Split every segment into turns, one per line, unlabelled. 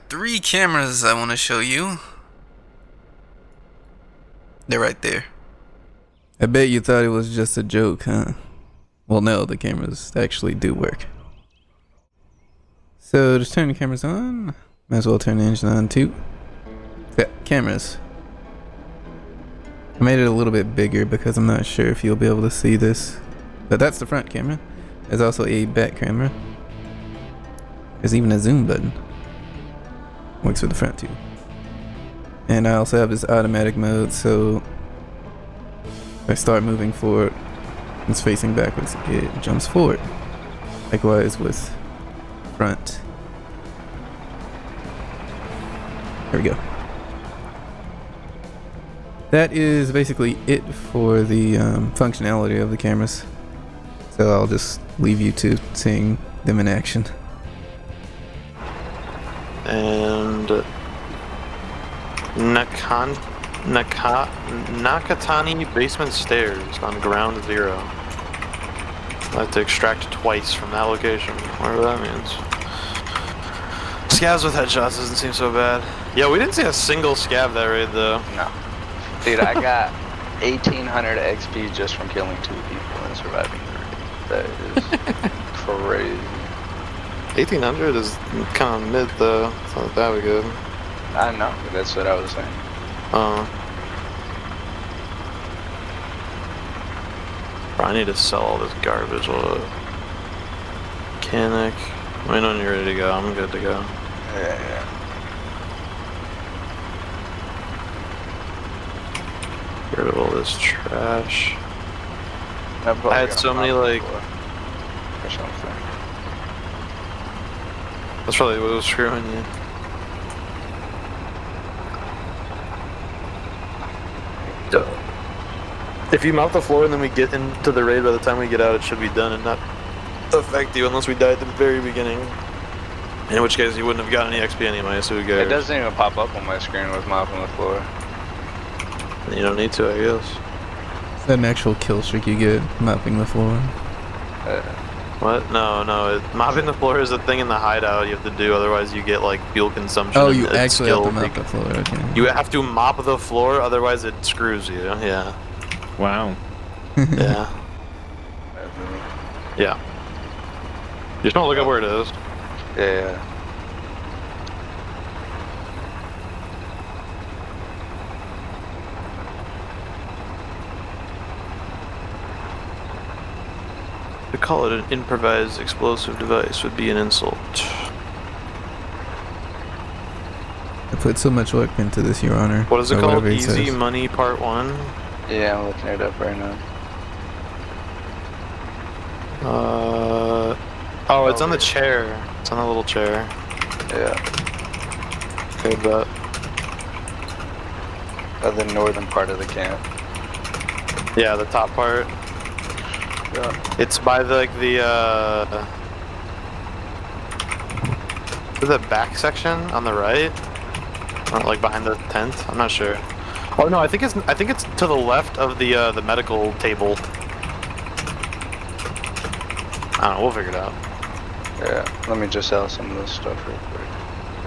3 cameras I want to show you. They're right there. I bet you thought it was just a joke, huh? Well, no, the cameras actually do work. So just turn the cameras on. Might as well turn the engine on too. Yeah, cameras. I made it a little bit bigger because I'm not sure if you'll be able to see this. But that's the front camera. There's also a back camera. There's even a zoom button. Works for the front too. And I also have this automatic mode, so if I start moving forward, it's facing backwards, it jumps forward. Likewise with front. There we go. That is basically it for the functionality of the cameras. So I'll just leave you to seeing them in action.
And Nakatani basement stairs on ground 0. I have to extract twice from that location, whatever that means. Scavs with headshots doesn't seem so bad. Yeah, we didn't see a single scav that raid though.
No. Dude, I got 1800 XP just from killing 2 people and surviving 3. That is crazy.
1800 is kind of mid though. It's not that good.
I know, that's what I was saying.
I need to sell all this garbage. Mechanic. Let me know when you're ready to go. I'm good to go.
Yeah.
Get rid of all this trash.
I
had so many like.
Or something.
That's probably what was screwing you. If you mount the floor and then we get into the raid, by the time we get out, it should be done and not affect you unless we die at the very beginning. In which case, you wouldn't have gotten any XP anyway, so who cares?
It doesn't even pop up on my screen with mopping the floor.
You don't need to, I guess.
Is that an actual kill streak you get, mopping the floor?
What? No. Mopping the floor is a thing in the hideout you have to do, otherwise you get like fuel consumption.
Oh, you actually have to mop the floor, okay.
You have to mop the floor, otherwise it screws you, yeah.
Wow.
Yeah. Yeah. Just don't look up where it is.
Yeah.
To call it an improvised explosive device would be an insult.
I put so much work into this, Your Honor.
What is it
or
called?
whatever it
Easy
says.
Money Part 1?
Yeah, I'm looking it up right now.
Oh, it's on the chair. It's on the little chair.
Yeah.
Okay, but
The northern part of the camp.
yeah, the top part.
Yeah.
It's by the back section on the right, or like behind the tent. I'm not sure. Oh no, I think it's to the left of the medical table. I don't know. We'll figure it out.
Yeah. Let me just sell some of this stuff real quick.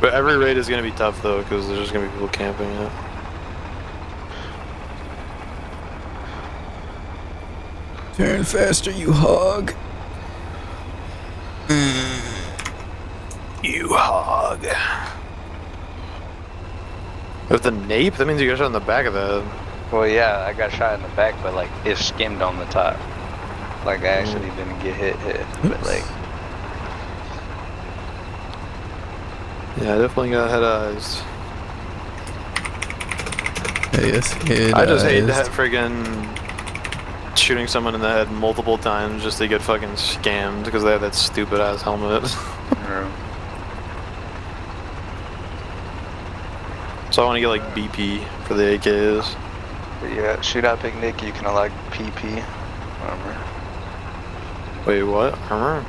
But every raid is gonna be tough though, because there's just gonna be people camping it.
Turn faster, you hog.
You hog. With the nape, that means you got shot in the back of the head.
Well, yeah, I got shot in the back, but like it skimmed on the top. Like I actually didn't get hit, but like.
Yeah, I definitely got head eyes.
Yes,
I just hate that friggin' shooting someone in the head multiple times just to get fucking scammed because they have that stupid ass helmet. So I want to get like BP for the AKs.
But yeah, shoot out Big Nick, you can unlock PP armor.
Wait, what? Armor?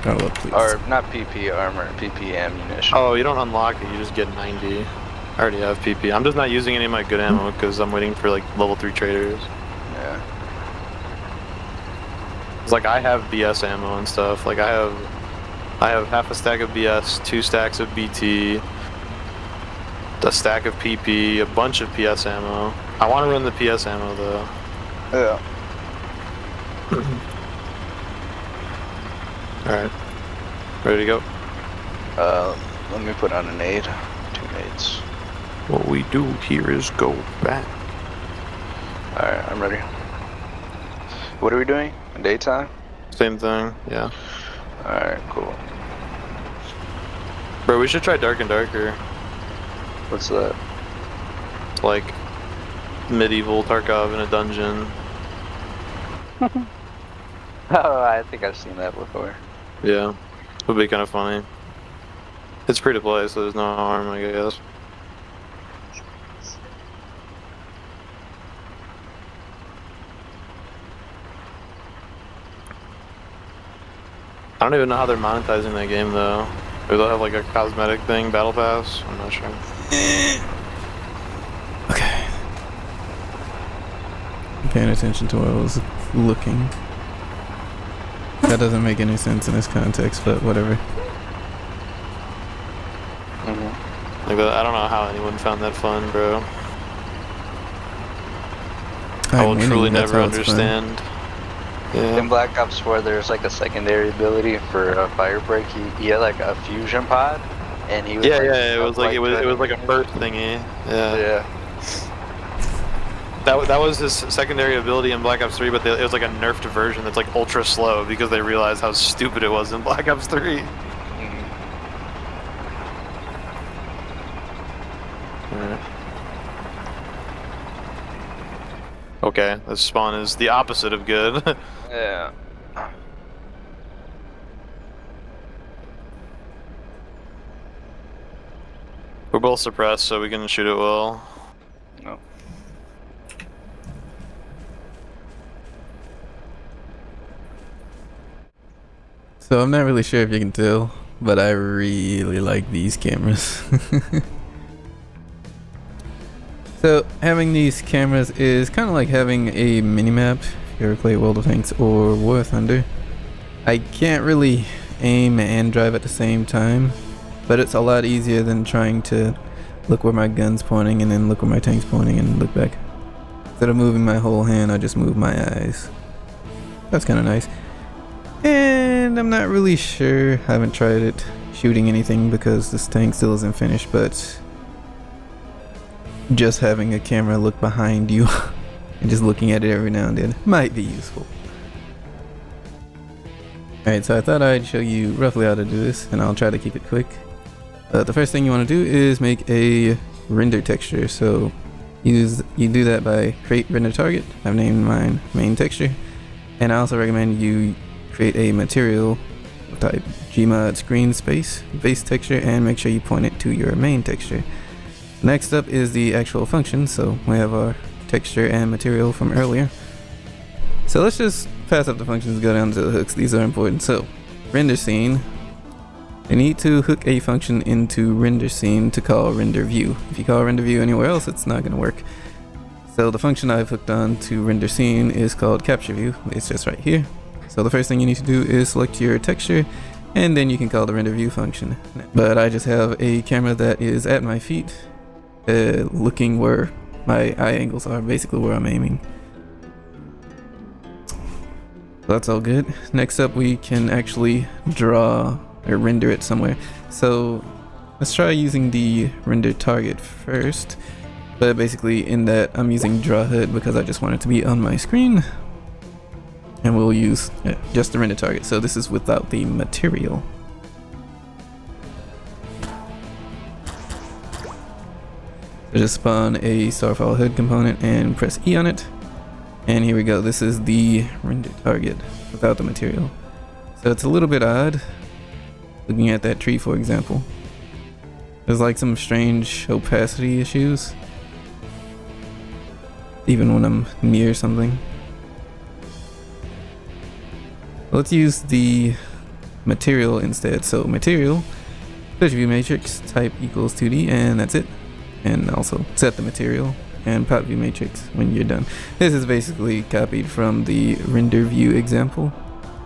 Oh, look, please.
Or not PP armor, PP ammunition.
Oh, you don't unlock it, you just get 90. I already have PP. I'm just not using any of my good ammo because I'm waiting for like level 3 traders.
Yeah.
It's like I have BS ammo and stuff. Like I have I have half a stack of BS, 2 stacks of BT, a stack of PP, a bunch of PS ammo. I want to run the PS ammo though.
Yeah.
Alright. Ready to go?
Let me put on a nade. 2 nades.
What we do here is go back.
Alright, I'm ready. What are we doing? Daytime?
Same thing, yeah.
Alright, cool.
Bro, we should try Dark and Darker.
What's that?
Like medieval Tarkov in a dungeon.
Oh, I think I've seen that before.
Yeah. Would be kind of funny. It's free to play, so there's no harm, I guess. I don't even know how they're monetizing that game though. Maybe they'll have like a cosmetic thing, battle pass. I'm not sure.
Okay. I'm paying attention to what I was looking. That doesn't make any sense in this context, but whatever.
Like I don't know how anyone found that fun, bro. I will truly never understand. Yeah.
In Black Ops 4, there's like a secondary ability for a fire break. He had like a fusion pod, and he was
it was like it was like a burst thingy. Yeah. That was his secondary ability in Black Ops 3, but it was like a nerfed version that's like ultra slow because they realized how stupid it was in Black Ops 3. Alright. Okay, this spawn is the opposite of good.
Yeah.
We're both suppressed, so we can shoot it well.
No.
So I'm not really sure if you can tell, but I really like these cameras. So having these cameras is kind of like having a mini-map if you ever play World of Tanks or War Thunder. I can't really aim and drive at the same time, but it's a lot easier than trying to look where my gun's pointing and then look where my tank's pointing and look back. Instead of moving my whole hand, I just move my eyes. That's kind of nice. And I'm not really sure, I haven't tried it shooting anything because this tank still isn't finished, but just having a camera look behind you and just looking at it every now and then might be useful. Alright, so I thought I'd show you roughly how to do this, and I'll try to keep it quick. The first thing you want to do is make a render texture. So you do that by create render target. I've named mine main texture, and I also recommend you create a material type GMOD screen space base texture and make sure you point it to your main texture. Next up is the actual function, so we have our texture and material from earlier. So let's just pass up the functions and go down to the hooks. These are important. So render scene, you need to hook a function into render scene to call renderView. If you call renderView anywhere else, it's not going to work. So the function I've hooked on to render scene is called captureView. It's just right here. So the first thing you need to do is select your texture, and then you can call the renderView function. But I just have a camera that is at my feet, looking where my eye angles are, basically where I'm aiming. So that's all good. Next up, we can actually draw or render it somewhere. So let's try using the render target first, but basically in that I'm using draw HUD because I just want it to be on my screen, and we'll use just the render target. So this is without the material. So just spawn a Starfall HUD component and press E on it. And here we go. This is the render target without the material. So it's a little bit odd looking at that tree, for example. There's like some strange opacity issues even when I'm near something. Let's use the material instead. So material, Pleasure View Matrix, type equals 2D, and that's it. And also set the material and pop view matrix when you're done. This is basically copied from the render view example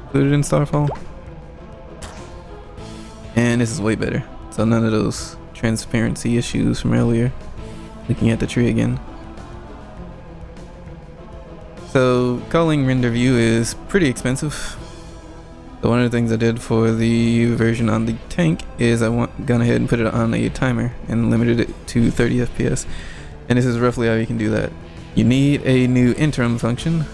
included in Starfall. And this is way better. So none of those transparency issues from earlier. Looking at the tree again. So calling renderView is pretty expensive. So one of the things I did for the version on the tank is gone ahead and put it on a timer and limited it to 30 FPS. And this is roughly how you can do that. You need a new interim function.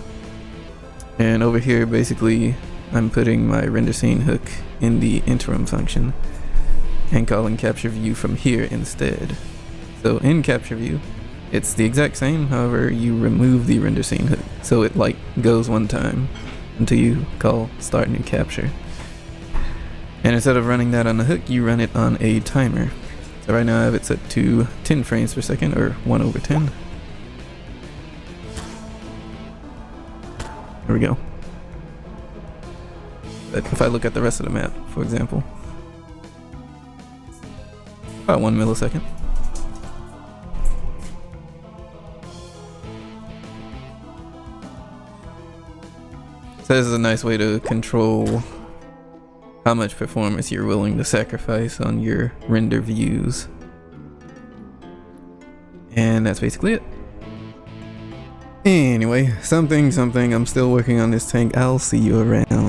And over here, basically, I'm putting my render scene hook in the interim function and calling capture view from here instead. So in capture view, it's the exact same, however, you remove the render scene hook. So it like goes one time until you call start new capture. And instead of running that on the hook, you run it on a timer. So right now I have it set to 10 frames per second, or 1/10. There we go. But if I look at the rest of the map, for example, about 1 millisecond. So this is a nice way to control how much performance you're willing to sacrifice on your render views. And that's basically it. Anyway, something, I'm still working on this tank. I'll see you around.